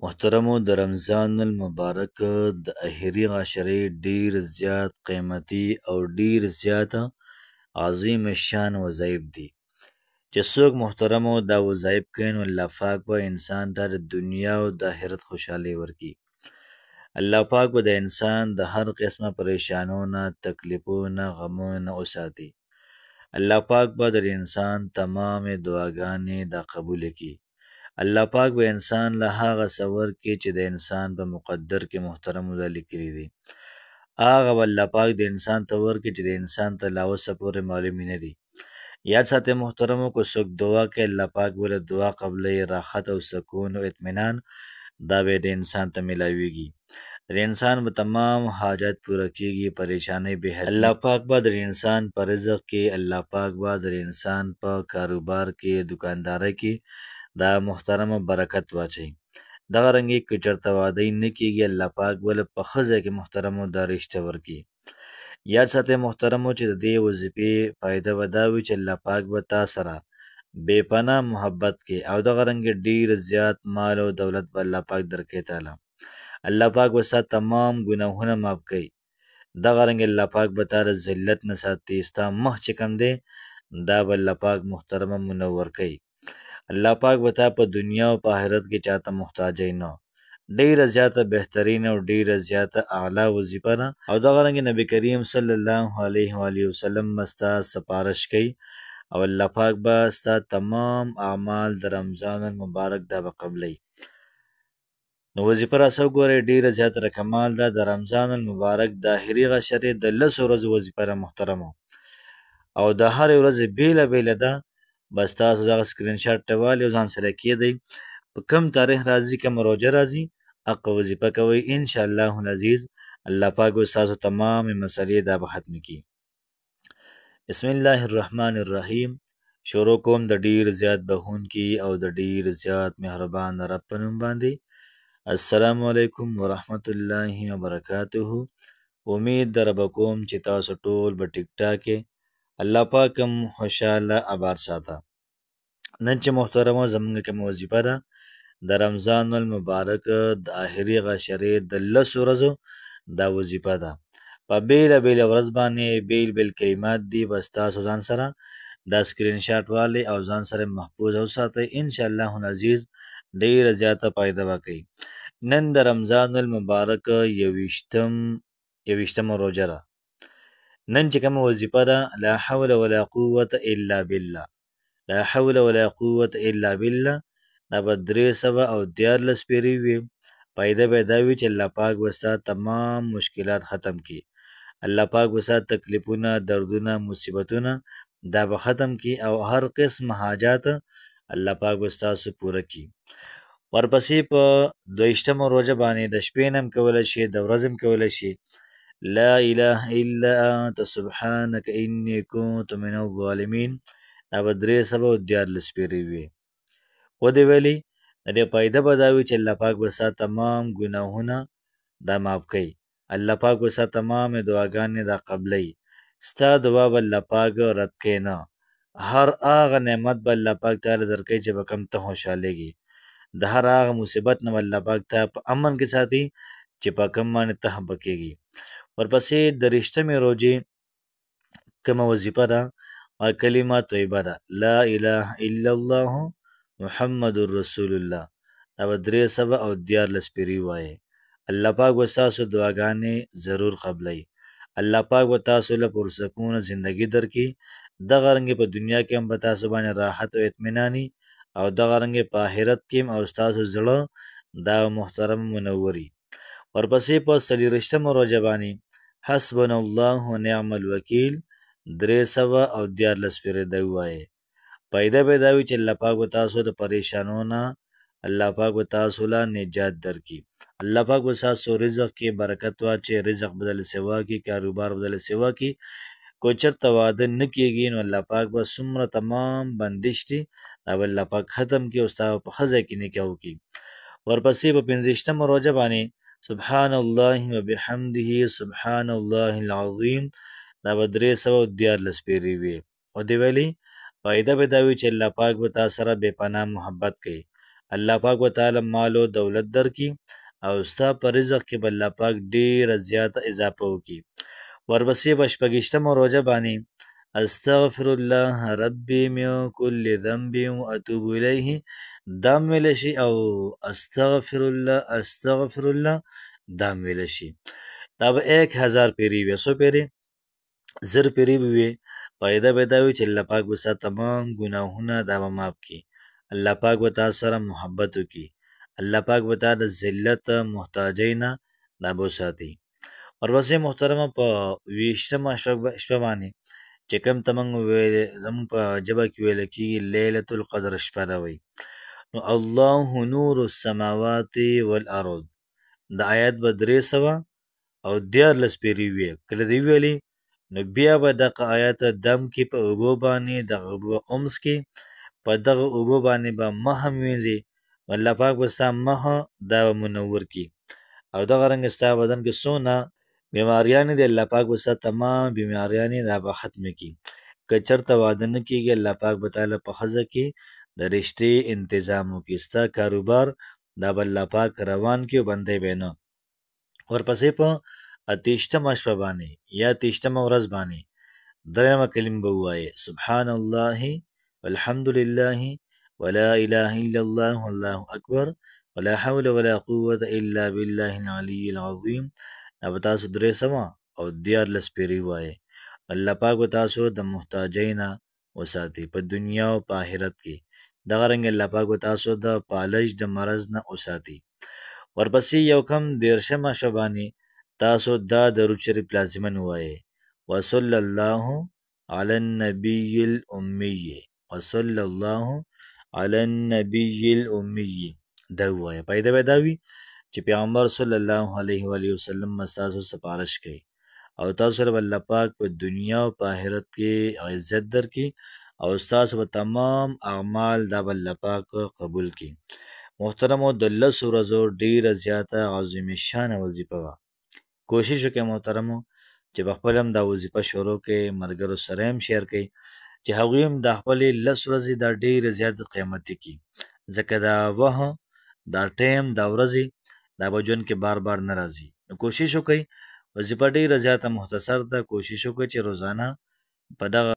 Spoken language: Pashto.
محترمو د رمضان المبارک د اخري عشرې ډیر زیات قیمتي او ډیر زیات عظیم شان وظایف دي چې څوک محترمو دا وظایف کوي نو الله پاک به انسان ته د دنیا او د آخرت خوشحالي ورکړي. الله پاک به د انسان د هر قسمه پریشانو نه تکلیفو نه غمو نه وساتي. الله پاک به د انسان تمام دعاګانې دا قبول کړي. الله پاک به انسان له هغه سور کې چې د انسان په مقدر کې محترم دا لیکلي دي هغه به الله پاک د انسان ته ورکړي چې د انسان ته لا اوسه پورې معلومې نه دي. یاد ساتئ محترمو که څوک دعا کوي الله پاک به له دعا قبله راحت او سکون او اطمینان دا به د انسان ته میلاویږي. د انسان به تمام حاجات پوره کیږي پریشانی به حل. الله پاک به د انسان په رزق کې الله پاک به د انسان په کاروبار کې دکاندارۍ کې دا محترم برکت واچي. دغه رنګې که چېرته واده نه کېږي الله پاک به په ښه ځای کې محترمو دا رشته ورکړي. یاد ساتئ محترمو چې د دې وظیفې فایده به دا وي چې الله پاک به تا سره بې پناه محبت کې او دغه رنګې ډېر زیات مال او دولت به الله پاک درکوي تعالی. الله پاک به ستا تمام ګناهونه معاف کوي. دغه رنګې الله پاک به تا د ذلت نه ساتي. ستا مخ چې کوم دی دا به الله پاک محترمه منور کوي. الله پاک به تا په دنیا او په آخرت کې چاته محتاجی نه. ډیره زیاته بهترین او ډیره زیاته اعلی وظیفه ده او دغه رنګ نبی کریم صلی الله علیه و آله وسلم مستا سپارش کوي او الله پاک به ستا تمام اعمال د رمضان المبارک دا به قبلی. نو وظیفه راسه وګورئ ډیره زیاته کمال ده د رمضان المبارک د اخري عشرې د 10 ورځو وظیفه ده محترمو او د هر ورځې بیله بیله ده. بس تاسو دغه سکرین شاټ ټوال یو ځان سره کېدئ په کم تاریخ راځي کوم روژه راځي هغه وظیفه کوئ ان شاء الله العزیز. الله پاک به ستاسو تمام مسلې دا به ختم کړي. بسم الله الرحمن الرحیم. شروع کوم د ډیر زیات بخونکي او د ډیر زیات مهربان رب په نوم باندې. السلام علیکم ورحمت الله وبرکاته. امید در کوم چې تاسو ټول به ټیک ټاک الله پاکم خوشاله آباد ساته. نن چې محترمو زمونږ کوم وظیفه ده د رمضان المبارک د اخري عشرې د 10 ورځو دا وظیفه ده. په بیله بیله ورځ باندې بیل بیل کلمات دي. بس تاسو ځان سره دا سکرین شاټ والی او ځان سره محفوظ وساتئ ان شاء الله العزیز ډیره زیاته فایده وکړي. نن د رمضان المبارک یویشتمه روژه ده. نن چې کومه وظیفه ده لا حول ولا قوة الا بالله لا حول ولا قوة الا بالله دا به 314 پیرې وي. فایده به دا وي چې الله پاک به ستا تمام مشکلات ختم کړي. الله پاک به ستا تکلیفونه دردونه مصیبتونه دا به ختم کړي او هر قسم حاجات الله پاک به ستاسو پوره کړي. ورپسې په 22مه روژه باندې د شپې نه هم کولی شي د ورځې هم کولی شي لا اله الا انت سبحانك اني كنت من الظالمين دا به 314 پیرې وي. ودې ویلي د دې فایده به دا وي چې الله پاک به ستا تمام ګناهونه دا معاف کوي. الله پاک به ستا تمام دعاګانې دا قبلی. ستا دعا به الله پاک رد کوي نه. هر هغه نعمت به الله پاک تعالی درکوي چې به کوم ته خوشحالېږي. د هر هغه مصیبت نه الله پاک ته په امن کې ساتي چې په کوم باندې ته هم پکېږي. ورپسې د 23مې روژې کومه وظیفه ده او کلمه طیبه ده لا اله الا الله محمد رسول الله دا به 314 پیرې وایي. الله پاک به ستاسو دعاګانې ضرور قبلوي. الله پاک به تاسو له پرسکون زندگی درکړي. دغه رنګې په دنیا کې هم به تاسو باندې راحت او اطمیناني او دغه رنګې په آخرت کې هم او ستاسو زړه دا محترم منوري. ورپسې په 24مه روژه باندې حسبنا الله ونعم الوکیل 314 پیرې دا ووایي. فایده به دا وي چې الله پاک به تاسو د پریشانو نه الله پاک به تاسو له نجات درکړي. الله پاک به تاسو رزق کې برکت واچي. رزق بدل سوا کې کاروبار بدل سوا کې کو چېرته واده نه کېږي نو الله پاک به څومره تمام بندش دي دا به الله پاک ختم کړي او ستا په ښه ځای کې نکاح وکړي. ورپسې په 25مه روژه باندې سبحان الله وبحمده سبحان الله العظیم دا به 314 پیرې وي. او دی ویلي فایده به دا وي چې الله پاک به تا سره بې پناه محبت کوي الله پاک به تعالی مال او دولت درکړي او ستا په رزق کې به الله پاک ډېره زیاته اضافه وکړي. ورپسې په شپږیشتمه روژه باندې استغفر الله ربي من كل ذنب واتوب الیه دا هم ویلی شي او استغفر الله دا هم ویلی شي. دا به 1000 پیرې وي. څو پیرې؟ 1000 پیرې به وي. فایده به دا وي چې الله پاک به ستا تمام ګناهونه دا به معاف کړي. الله پاک به تا سره محبت وکړي. الله پاک به تا د ذلت محتاجۍ نه دا به وساتي. ورپسې محترمه په 20مه شپه باندې چې کوم ته موږ زموږ په ژبه کې ویل کېږي لیلة القدر شپه ده وایي. نو الله نور السماوات والارض د آیات به 314 پیرې وي. کله دې ویلي نو بیا به دغه آیات دم کې په اوبو باندې دغه اوبو امس کې په دغه اوبو باندې به مخ وینځي. الله پاک به ستا مخ دا به منور کړي او دغه رنګ ستا بدن کې څونه بیماریانې دي الله پاک به ستا تمام بیماریانې دا به ختمې کړي. که چېرته واده نه کېږي الله پاک به تعالی په ښځه کې د رشتې انتظام وکړي. ستا کاروبار دا به الله پاک روان کړي او بندی به نه. ورپسې په 28مه شپه باندې یا 28مه ورځ باندې درېیمه کلمه به ووایې سبحان الله والحمد لله ولا اله الا الله والله اکبر ولا حول ولا قوة الا بالله العلي العظیم. دا به تاسو 314 پیرې ووایې. الله پاک به تاسو د محتاجۍ نه وساتي په دنیا او په آخرت کې. دغه رنګ الله پاک به تاسو د پالش د مرض نه وساتي. ورپسې یو کم 13مه شپه باندې تاسو دا درود شریف لازماً ووایې وصلی الله علی النبی الامی وصلی الله علی النبی الامی دا ووایه. فایده به دا وي چې پیغمبر صلی الله علیه و آله وسلم ستاسو سپارش کوي او تاسو سره به الله پاک په دنیا او په آخرت کې عزت درکړي او ستاسو به تمام اعمال دا به الله پاک قبول کړي. محترمو د 10 ورځو ډېره زیاته عظیم شانه وظیفه وه. کوشش وکړئ محترمو چې په خپل هم دا وظیفه شروع کړئ، ملګرو سره هم شیر کړئ چې هغوی هم دا خپلې 10 ورځې دا ډېرې زیاتې قیمتي کړي، ځکه دا وخت دا ټایم دا ورځې دا به ژوند کې بار بار نه راځي. نو کوشش وکړئ، وظیفه ډېره زیاته مختصر ده، کوشش وکړئ چې روزانه په دغه